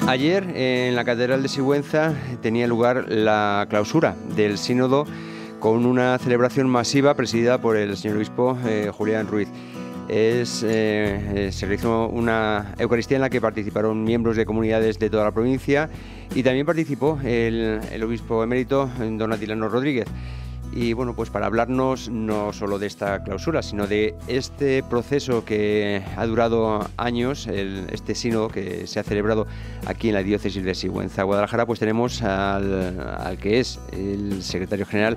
Ayer en la Catedral de Sigüenza tenía lugar la clausura del sínodo con una celebración masiva presidida por el señor obispo Julián Ruiz. Se realizó una Eucaristía en la que participaron miembros de comunidades de toda la provincia y también participó el obispo emérito don Atilano Rodríguez. Y bueno, pues para hablarnos no solo de esta clausura, sino de este proceso que ha durado años, este sínodo que se ha celebrado aquí en la diócesis de Sigüenza, Guadalajara, pues tenemos al que es el secretario general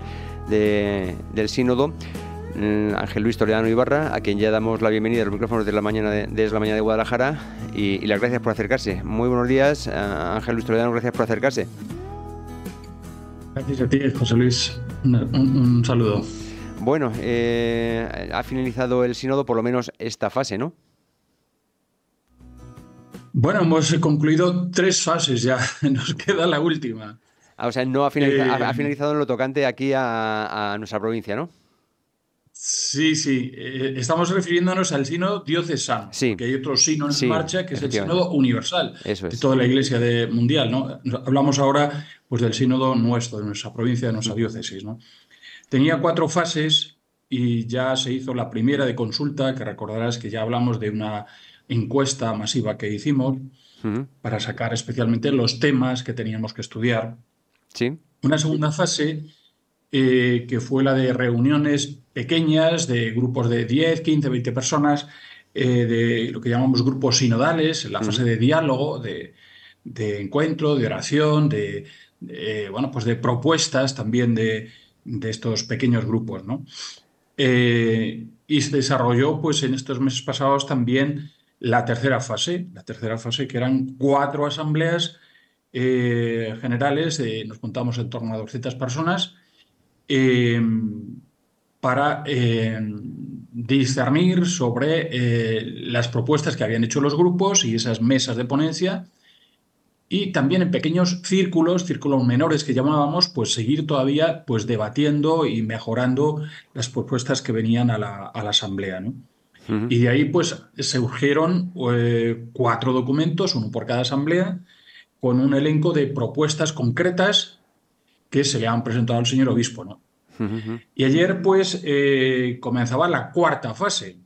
del sínodo, Ángel Luis Toledano Ibarra, a quien ya damos la bienvenida a los micrófonos desde la mañana de Guadalajara y las gracias por acercarse. Muy buenos días, Ángel Luis Toledano, gracias por acercarse. Gracias a ti, José Luis. Un saludo. Bueno, ha finalizado el sínodo, por lo menos esta fase, ¿no? Bueno, hemos concluido 3 fases ya, nos queda la última. O sea, no ha finalizado en lo tocante aquí a nuestra provincia, ¿no? Sí. Estamos refiriéndonos al sínodo diocesano, sí, porque hay otro sínodo en marcha, que es el sínodo universal de es. toda la Iglesia mundial, ¿no? Hablamos ahora pues, del sínodo nuestro, de nuestra provincia, de nuestra diócesis, ¿no? Tenía 4 fases y ya se hizo la primera de consulta, que recordarás que ya hablamos de una encuesta masiva que hicimos para sacar especialmente los temas que teníamos que estudiar. Sí. Una segunda fase que fue la de reuniones pequeñas de grupos de 10, 15, 20 personas, de lo que llamamos grupos sinodales, en la fase de diálogo, de encuentro, de oración, pues de propuestas también de estos pequeños grupos, ¿no? Y se desarrolló pues, en estos meses pasados también la tercera fase que eran 4 asambleas generales, nos contamos en torno a 200 personas, para discernir sobre las propuestas que habían hecho los grupos y esas mesas de ponencia, y también en pequeños círculos menores que llamábamos, pues seguir todavía pues, debatiendo y mejorando las propuestas que venían a la asamblea, ¿no? Y de ahí pues surgieron 4 documentos, uno por cada asamblea, con un elenco de propuestas concretas que se le han presentado al señor obispo, ¿no? Y ayer pues comenzaba la 4ª fase.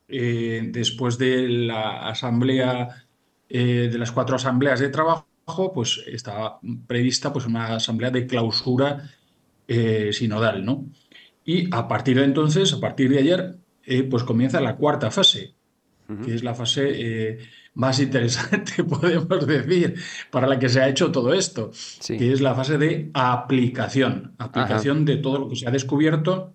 Después de la asamblea, de las 4 asambleas de trabajo, pues estaba prevista pues, una asamblea de clausura sinodal, ¿no? Y a partir de entonces, a partir de ayer, pues comienza la 4ª fase, que es la fase más interesante, podemos decir, para la que se ha hecho todo esto, que es la fase de aplicación de todo lo que se ha descubierto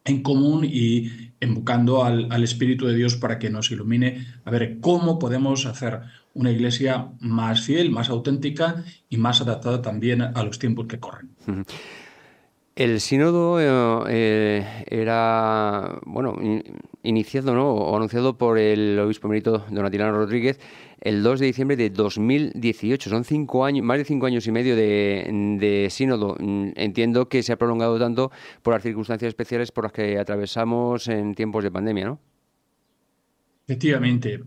en común y invocando al Espíritu de Dios para que nos ilumine a ver cómo podemos hacer una iglesia más fiel, más auténtica y más adaptada también a los tiempos que corren. El sínodo era, bueno, iniciado, ¿no?, o anunciado por el obispo emérito don Atilano Rodríguez el 2 de diciembre de 2018. Son 5 años, más de 5 años y medio de sínodo. Entiendo que se ha prolongado tanto por las circunstancias especiales por las que atravesamos en tiempos de pandemia, ¿no? Efectivamente.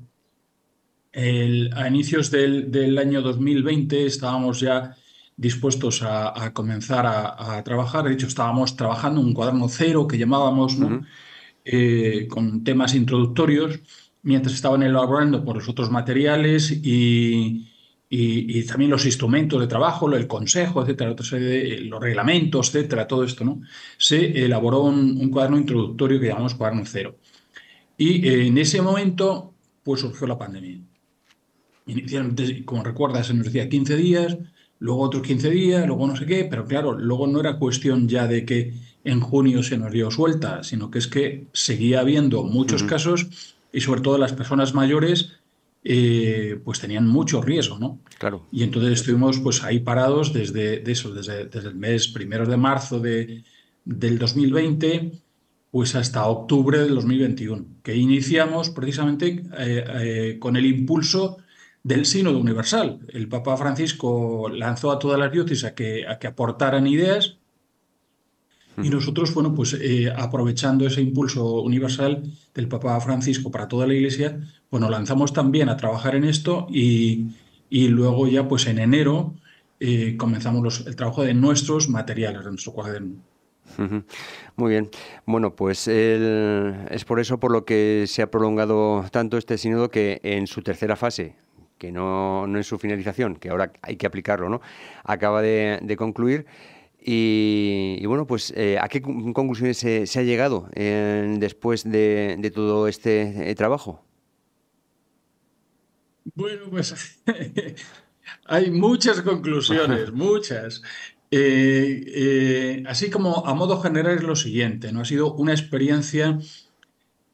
A inicios del año 2020 estábamos ya dispuestos a comenzar a trabajar. De hecho, estábamos trabajando en un cuaderno cero que llamábamos, ¿no? Con temas introductorios, mientras estaban elaborando por los otros materiales y también los instrumentos de trabajo, el consejo, etcétera, los reglamentos, etcétera, todo esto, ¿no? Se elaboró un cuaderno introductorio que llamamos cuaderno cero. Y en ese momento, pues surgió la pandemia. Inicialmente, como recuerdas, se nos decía 15 días, luego otros 15 días, luego no sé qué, pero claro, luego no era cuestión ya de que en junio se nos dio suelta, sino que es que seguía habiendo muchos casos y sobre todo las personas mayores pues tenían mucho riesgo, ¿no? Claro. Y entonces estuvimos pues ahí parados desde el mes 1 de marzo del 2020 pues hasta octubre del 2021, que iniciamos precisamente con el impulso del Sínodo Universal. El Papa Francisco lanzó a todas las diócesis a que aportaran ideas y nosotros, bueno, pues aprovechando ese impulso universal del Papa Francisco para toda la Iglesia, bueno, lanzamos también a trabajar en esto y y luego ya pues en enero comenzamos el trabajo de nuestros materiales, de nuestro cuaderno. Ujú. Muy bien. Bueno, pues es por eso por lo que se ha prolongado tanto este sínodo que en su tercera fase, que no en su finalización, que ahora hay que aplicarlo, ¿no? Acaba de concluir. Y bueno, pues ¿a qué conclusiones se ha llegado después de todo este trabajo? Bueno, pues hay muchas conclusiones, muchas. Así como a modo general es lo siguiente, ¿no? Ha sido una experiencia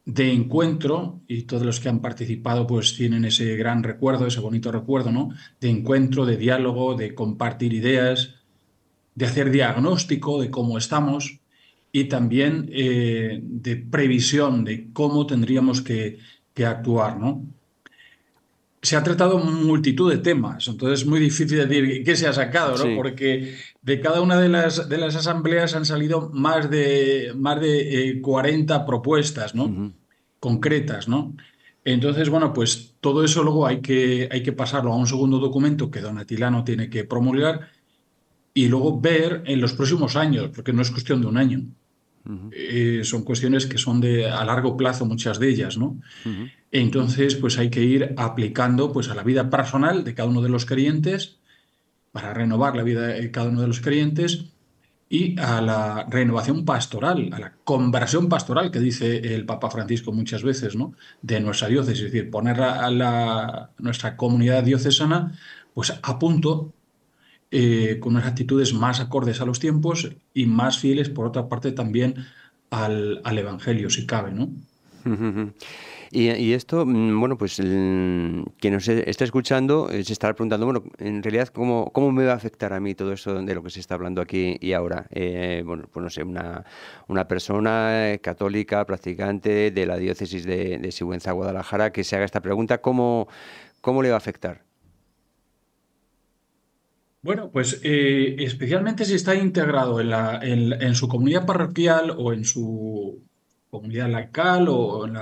de encuentro, y todos los que han participado pues tienen ese gran recuerdo, ese bonito recuerdo, ¿no? De encuentro, de diálogo, de compartir ideas, de hacer diagnóstico de cómo estamos y también de previsión de cómo tendríamos que actuar, ¿no? Se ha tratado multitud de temas, entonces es muy difícil decir qué se ha sacado, ¿no? Sí. Porque de cada una de las asambleas han salido más de 40 propuestas, ¿no? Ujú. Concretas, ¿no? Entonces, bueno, pues todo eso luego hay que pasarlo a un segundo documento que don Atilano tiene que promulgar y luego ver en los próximos años, porque no es cuestión de un año. Ujú. Son cuestiones que son a largo plazo, muchas de ellas, ¿no? Ujú. Entonces, pues hay que ir aplicando pues, a la vida personal de cada uno de los creyentes para renovar la vida de cada uno de los creyentes y a la renovación pastoral, a la conversión pastoral que dice el Papa Francisco muchas veces, ¿no? De nuestra diócesis, es decir, poner nuestra comunidad diocesana pues a punto con unas actitudes más acordes a los tiempos y más fieles, por otra parte, también al Evangelio, si cabe, ¿no? Ujú. Y esto, bueno, pues quien nos está escuchando se estará preguntando, bueno, en realidad, ¿cómo me va a afectar a mí todo eso de lo que se está hablando aquí y ahora? Bueno, pues no sé, una persona católica, practicante de la diócesis de Sigüenza, Guadalajara, que se haga esta pregunta, ¿cómo le va a afectar? Bueno, pues especialmente si está integrado en su comunidad parroquial o en su comunidad laical o en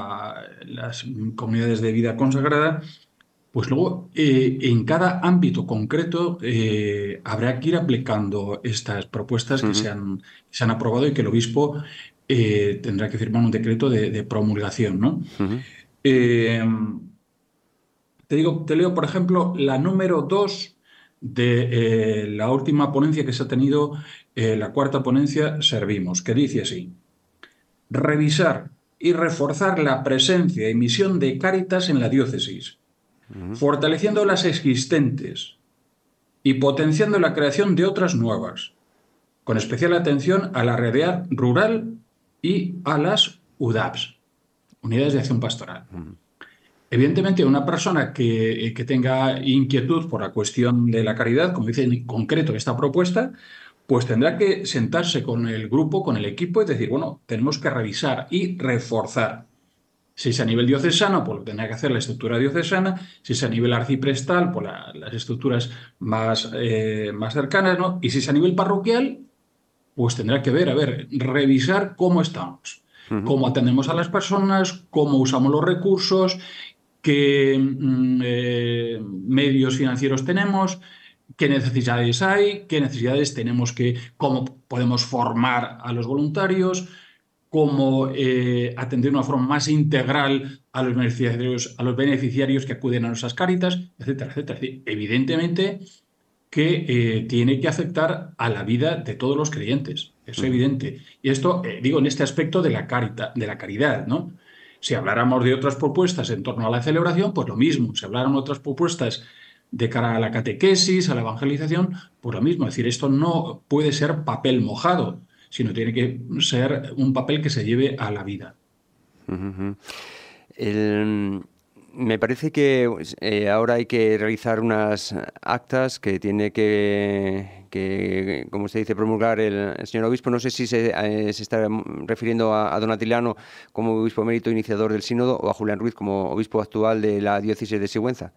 las comunidades de vida consagrada, pues luego en cada ámbito concreto habrá que ir aplicando estas propuestas Ujú. que se han aprobado y que el obispo tendrá que firmar un decreto de promulgación, ¿no? Ujú. Eh, te leo, por ejemplo, la número 2 de la última ponencia que se ha tenido, la cuarta ponencia, Servimos, que dice así: revisar y reforzar la presencia y misión de Cáritas en la diócesis, Ujú. fortaleciendo las existentes y potenciando la creación de otras nuevas, con especial atención a la realidad rural y a las UDAPs, Unidades de Acción Pastoral. Ujú. Evidentemente, una persona que tenga inquietud por la cuestión de la caridad, como dice en concreto esta propuesta, pues tendrá que sentarse con el grupo, con el equipo y decir, bueno, tenemos que revisar y reforzar. Si es a nivel diocesano, pues lo tendrá que hacer la estructura diocesana. Si es a nivel arciprestal, pues las estructuras más cercanas, ¿no? Y si es a nivel parroquial, pues tendrá que ver, a ver, revisar cómo estamos, Ujú. cómo atendemos a las personas, cómo usamos los recursos, qué medios financieros tenemos, qué necesidades hay, qué necesidades tenemos cómo podemos formar a los voluntarios, cómo atender de una forma más integral a los beneficiarios que acuden a nuestras cáritas, etcétera, etcétera. Es decir, evidentemente que tiene que afectar a la vida de todos los creyentes. Es Ujú. evidente. Y esto, digo, en este aspecto de la caridad, ¿no? Si habláramos de otras propuestas en torno a la celebración, pues lo mismo. Si habláramos de otras propuestas de cara a la catequesis, a la evangelización, pues lo mismo. Es decir, esto no puede ser papel mojado, sino tiene que ser un papel que se lleve a la vida. Ujú. El- Me parece que pues, ahora hay que realizar unas actas que tiene como se dice, promulgar el señor obispo. No sé si se está refiriendo a don Atilano como obispo emérito iniciador del sínodo o a Julián Ruiz como obispo actual de la diócesis de Sigüenza.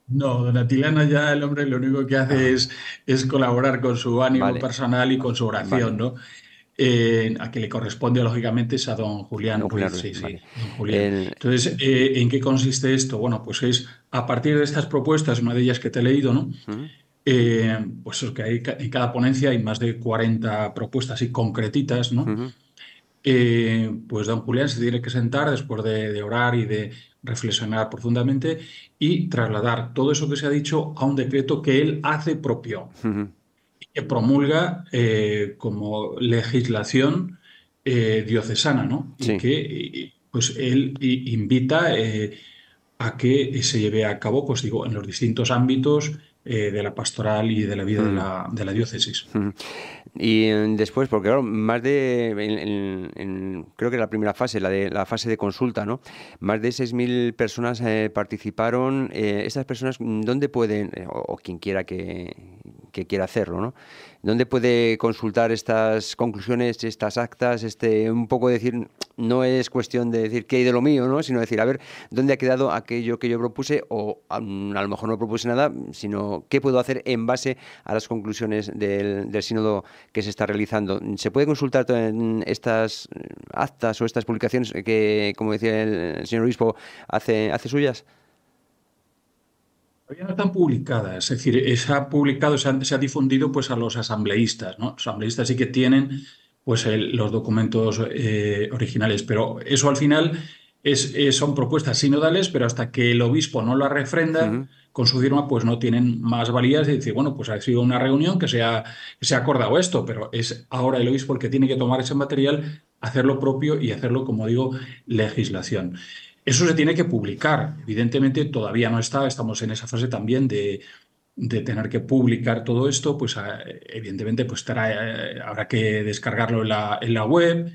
No, don Atilano ya el hombre lo único que hace Ah, es colaborar con su ánimo vale, personal y con su oración, vale. ¿no? a que le corresponde, lógicamente, es a don Julián Don Julián Ruiz, Ruiz, sí, sí, vale. don Julián. El- Entonces, ¿en qué consiste esto? Bueno, pues es a partir de estas propuestas, una de ellas que te he leído, ¿no? Ujú, Pues es que en cada ponencia hay más de 40 propuestas y concretitas, ¿no? ujú, Pues don Julián se tiene que sentar después de orar y de reflexionar profundamente y trasladar todo eso que se ha dicho a un decreto que él hace propio, ujú. que promulga como legislación diocesana, ¿no? Y Sí. que pues él invita a que se lleve a cabo, pues digo, en los distintos ámbitos de la pastoral y de la vida Ujú, de la diócesis. ujú. Y después, porque claro, más de, creo que la primera fase, la fase de consulta, ¿no? Más de 6.000 personas participaron. Estas personas, ¿dónde pueden, o quien quiera que quiera hacerlo, ¿no? ¿Dónde puede consultar estas conclusiones, estas actas, un poco decir, no es cuestión de decir qué hay de lo mío, ¿no? Sino decir, a ver, ¿dónde ha quedado aquello que yo propuse? O a lo mejor no propuse nada, sino qué puedo hacer en base a las conclusiones del sínodo que se está realizando. ¿Se puede consultar en estas actas o estas publicaciones que, como decía el señor obispo, hace suyas? Todavía no están publicadas, es decir, se ha publicado, se ha difundido pues a los asambleístas, ¿no? Los asambleístas sí que tienen pues los documentos originales, pero eso al final son propuestas sinodales, pero hasta que el obispo no la refrenda Ujú, con su firma, pues no tienen más valías de decir, bueno, pues ha sido una reunión que se ha acordado esto, pero es ahora el obispo el que tiene que tomar ese material, hacerlo propio y hacerlo, como digo, legislación. Eso se tiene que publicar. Evidentemente todavía no está, estamos en esa fase también de tener que publicar todo esto, pues evidentemente pues habrá que descargarlo en la web,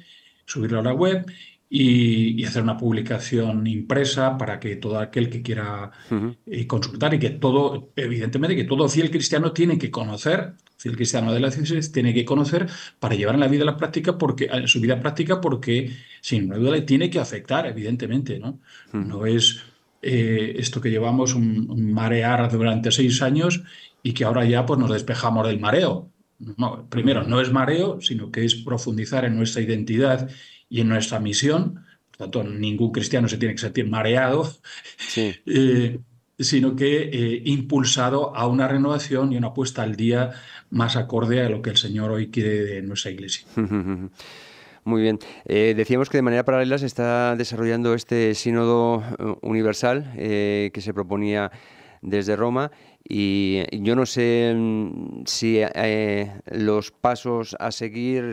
subirlo a la web y hacer una publicación impresa para que todo aquel que quiera ujú, consultar y que todo, evidentemente que todo fiel cristiano tiene que conocer, fiel cristiano de la diócesis tiene que conocer para llevar en la vida a la práctica porque en su vida práctica porque sin duda le tiene que afectar, evidentemente, ¿no? ujú. No es esto que llevamos un marear durante 6 años y que ahora ya pues nos despejamos del mareo. No, primero, Ujú. no es mareo, sino que es profundizar en nuestra identidad y en nuestra misión. Por tanto, ningún cristiano se tiene que sentir mareado, Sí. eh, sino que impulsado a una renovación y una puesta al día más acorde a lo que el Señor hoy quiere de nuestra iglesia. Muy bien. Decíamos que de manera paralela se está desarrollando este sínodo universal que se proponía desde Roma y yo no sé si los pasos a seguir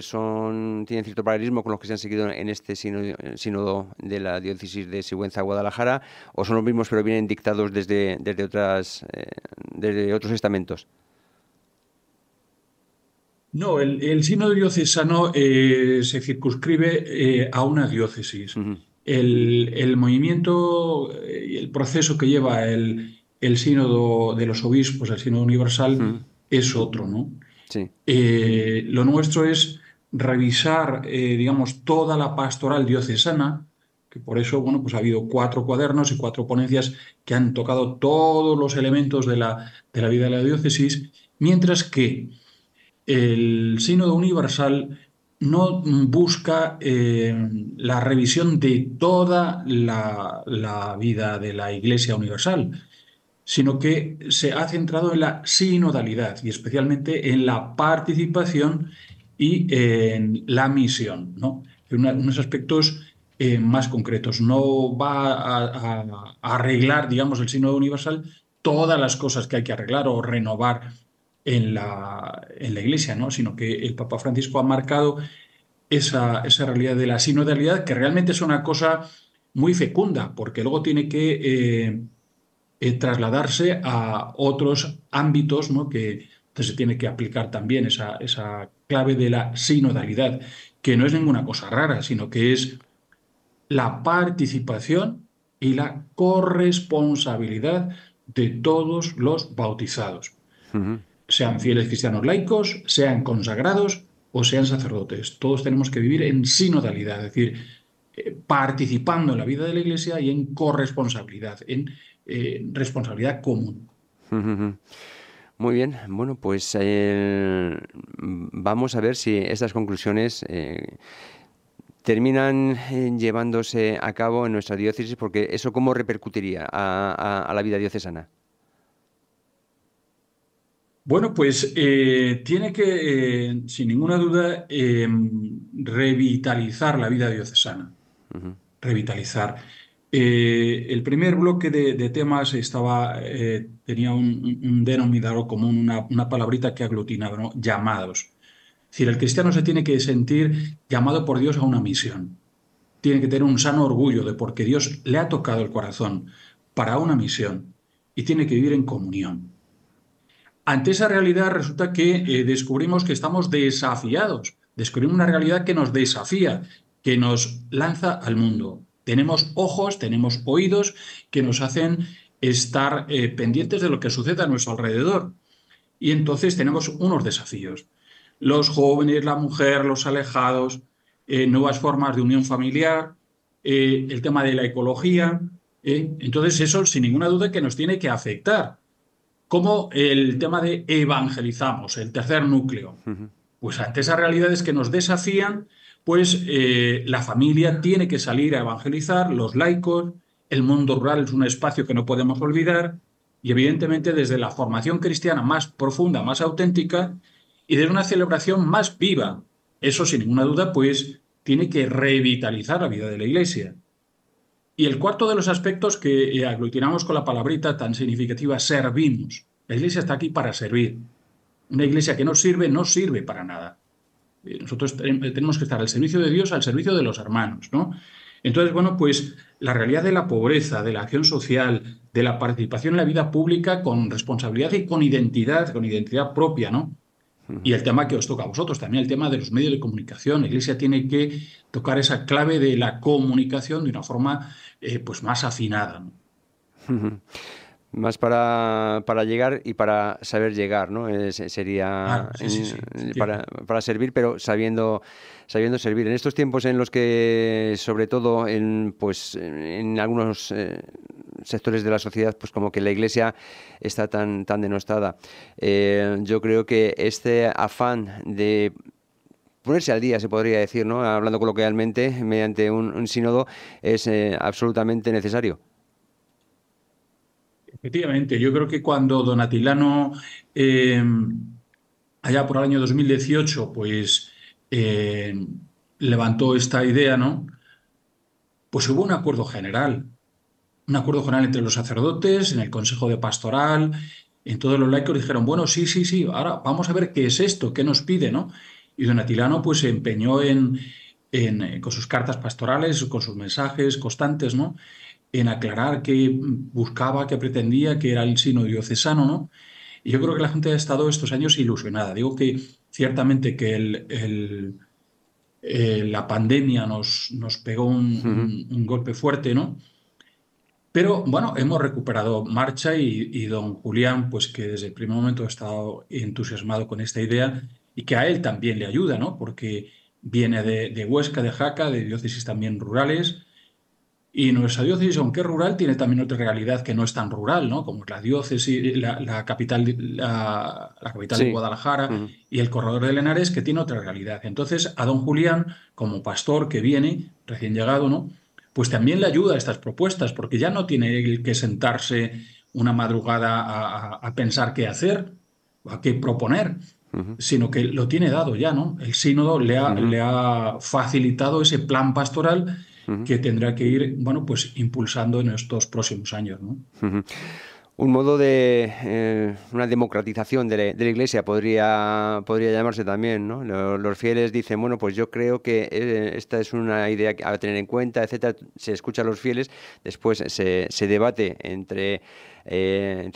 tienen cierto paralelismo con los que se han seguido en este sínodo de la diócesis de Sigüenza-Guadalajara o son los mismos pero vienen dictados desde otros estamentos. No, el sínodo diocesano se circunscribe a una diócesis. Ujú, El movimiento y el proceso que lleva el sínodo de los obispos, el sínodo universal, ujú. es otro, ¿no? Sí. Lo nuestro es revisar, digamos, toda la pastoral diocesana, que por eso, bueno, pues ha habido 4 cuadernos y 4 ponencias que han tocado todos los elementos de la vida de la diócesis, mientras que el Sínodo Universal no busca la revisión de toda la vida de la Iglesia Universal, sino que se ha centrado en la sinodalidad y especialmente en la participación y en la misión, ¿no? En unos aspectos más concretos. No va a arreglar, digamos, el Sínodo Universal todas las cosas que hay que arreglar o renovar en la Iglesia, ¿no? Sino que el Papa Francisco ha marcado esa realidad de la sinodalidad, que realmente es una cosa muy fecunda, porque luego tiene que trasladarse a otros ámbitos, ¿no? Que entonces se tiene que aplicar también esa clave de la sinodalidad, que no es ninguna cosa rara, sino que es la participación y la corresponsabilidad de todos los bautizados, Ujú, sean fieles cristianos laicos, sean consagrados o sean sacerdotes. Todos tenemos que vivir en sinodalidad, es decir, participando en la vida de la Iglesia y en corresponsabilidad, en responsabilidad común. ujú, ujú. Muy bien, bueno, pues vamos a ver si estas conclusiones terminan llevándose a cabo en nuestra diócesis, porque eso cómo repercutiría a la vida diocesana. Bueno, pues tiene que, sin ninguna duda, revitalizar la vida diocesana. Ujú, Revitalizar. El primer bloque de temas tenía un denominador común, una palabrita que aglutinaba, ¿no? Llamados. Es decir, el cristiano se tiene que sentir llamado por Dios a una misión. Tiene que tener un sano orgullo de porque Dios le ha tocado el corazón para una misión y tiene que vivir en comunión. Ante esa realidad resulta que descubrimos que estamos desafiados, descubrimos una realidad que nos desafía, que nos lanza al mundo. Tenemos ojos, tenemos oídos que nos hacen estar pendientes de lo que sucede a nuestro alrededor. Y entonces tenemos unos desafíos. Los jóvenes, la mujer, los alejados, nuevas formas de unión familiar, el tema de la ecología. Entonces eso, sin ninguna duda, que nos tiene que afectar como el tema de evangelizamos, el tercer núcleo. ujú, Pues ante esas realidades que nos desafían, pues la familia tiene que salir a evangelizar, los laicos, el mundo rural es un espacio que no podemos olvidar y evidentemente desde la formación cristiana más profunda, más auténtica y desde una celebración más viva. Eso sin ninguna duda pues tiene que revitalizar la vida de la Iglesia. Y el cuarto de los aspectos que aglutinamos con la palabrita tan significativa, servimos. La Iglesia está aquí para servir. Una Iglesia que no sirve, no sirve para nada. Nosotros tenemos que estar al servicio de Dios, al servicio de los hermanos, ¿no? Entonces, bueno, pues la realidad de la pobreza, de la acción social, de la participación en la vida pública con responsabilidad y con identidad propia, ¿no? ujú. Y el tema que os toca a vosotros también, el tema de los medios de comunicación. La Iglesia tiene que tocar esa clave de la comunicación de una forma pues más afinada, ¿no? Ujú. Más para llegar y para saber llegar, ¿no? Sería Claro, sí, sí, sí, efectivamente. para servir, pero sabiendo servir. En estos tiempos en los que, sobre todo en algunos sectores de la sociedad, pues como que la Iglesia está tan denostada, yo creo que este afán de ponerse al día, se podría decir, ¿no? Hablando coloquialmente, mediante un sínodo, es absolutamente necesario. Efectivamente, yo creo que cuando Don Atilano, eh, allá por el año 2018, pues eh, levantó esta idea, ¿no? Pues hubo un acuerdo general entre los sacerdotes, en el Consejo de Pastoral, en todos los laicos dijeron, bueno, sí, sí, sí, ahora vamos a ver qué es esto, qué nos pide, ¿no? Y don Atilano pues se empeñó con sus cartas pastorales, con sus mensajes constantes, ¿no? En aclarar qué buscaba, qué pretendía, qué era el sínodo diocesano, ¿no? Y yo creo que la gente ha estado estos años ilusionada. Digo que ciertamente que la pandemia nos pegó un golpe fuerte, ¿no? Pero bueno, hemos recuperado marcha y don Julián, pues que desde el primer momento ha estado entusiasmado con esta idea y que a él también le ayuda, ¿no? Porque viene de Huesca, de Jaca, de diócesis también rurales. Y nuestra diócesis, aunque es rural, tiene también otra realidad que no es tan rural, ¿no? Como es la diócesis, la capital, la capital de Sí. Guadalajara Ujú, y el corredor de Henares, que tiene otra realidad. Entonces, a don Julián, como pastor que viene, recién llegado, ¿no? Pues también le ayuda a estas propuestas, porque ya no tiene él que sentarse una madrugada a pensar qué hacer o a qué proponer, ujú, sino que lo tiene dado ya, ¿no? El sínodo ujú, le ha facilitado ese plan pastoral ujú, que tendrá que ir, bueno, pues impulsando en estos próximos años, ¿no? ujú. Un modo de una democratización de la Iglesia podría llamarse también, ¿no? Los fieles dicen, bueno, pues yo creo que esta es una idea a tener en cuenta, etcétera. Se escucha a los fieles, después se debate entre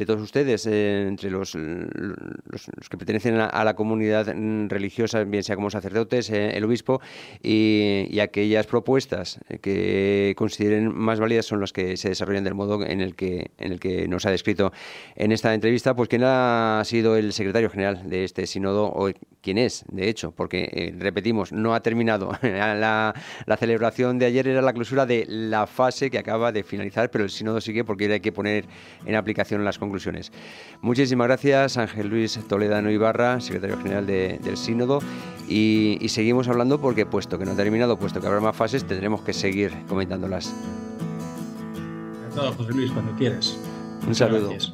todos ustedes, entre los que pertenecen a la comunidad religiosa, bien sea como sacerdotes, el obispo, y aquellas propuestas que consideren más válidas son las que se desarrollan del modo en el que nos ha descrito en esta entrevista. Pues quién ha sido el secretario general de este sínodo, o quién es, de hecho, porque repetimos, no ha terminado. La celebración de ayer era la clausura de la fase que acaba de finalizar, pero el sínodo sigue porque hay que poner en aplicación las conclusiones. Muchísimas gracias, Ángel Luis Toledano Ibarra, secretario general del Sínodo, y seguimos hablando porque, puesto que no ha terminado, puesto que habrá más fases, tendremos que seguir comentándolas. Encantado, José Luis, cuando quieras. Un saludo. Gracias.